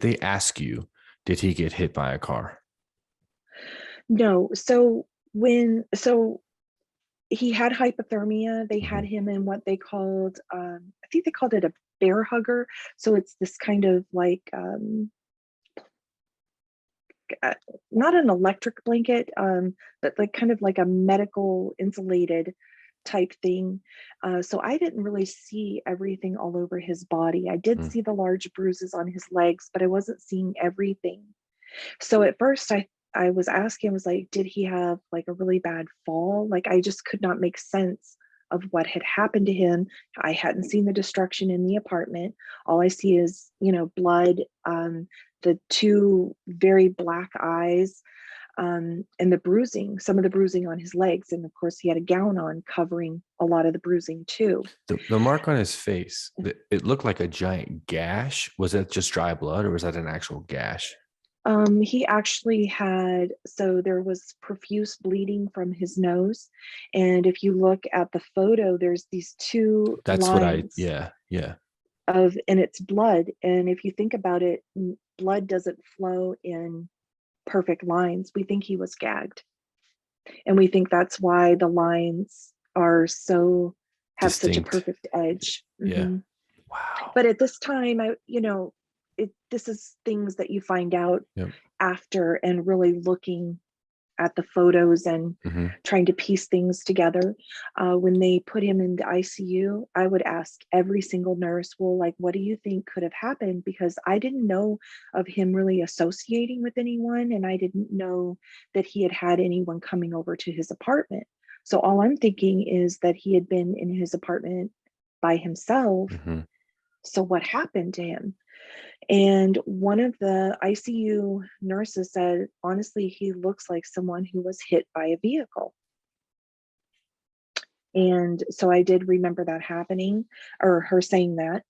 they ask you, did he get hit by a car? No. So he had hypothermia. They had Hmm. him in what they called, I think they called it a bear hugger. So it's this kind of like, uh, not an electric blanket, but like kind of like a medical insulated type thing. So I didn't really see everything all over his body. I did Mm. see the large bruises on his legs, but I wasn't seeing everything. So at first I was asking, I was like, did he have like a really bad fall? Like I just could not make sense of what had happened to him. I hadn't seen the destruction in the apartment. All I see is, blood, the two very black eyes, and the bruising, some of the bruising on his legs. And of course, he had a gown on covering a lot of the bruising too. The mark on his face, it looked like a giant gash. Was that just dry blood or was that an actual gash? He actually had, so there was profuse bleeding from his nose. And if you look at the photo, there's these two That's what lines yeah, yeah. and it's blood. And if you think about it, blood doesn't flow in perfect lines. We think he was gagged. And we think that's why the lines are have such a Distinct. perfect edge. Yeah. Mhm. Wow. But at this time, this is things that you find out Yep. after and really looking at the photos and Hmm. trying to piece things together. When they put him in the ICU, I would ask every single nurse, well, like, what do you think could have happened? Because I didn't know of him really associating with anyone, and I didn't know that he had had anyone coming over to his apartment. So all I'm thinking is that he had been in his apartment by himself. Hmm. So what happened to him? And one of the ICU nurses said, honestly, he looks like someone who was hit by a vehicle. And so I did remember that happening, or her saying that.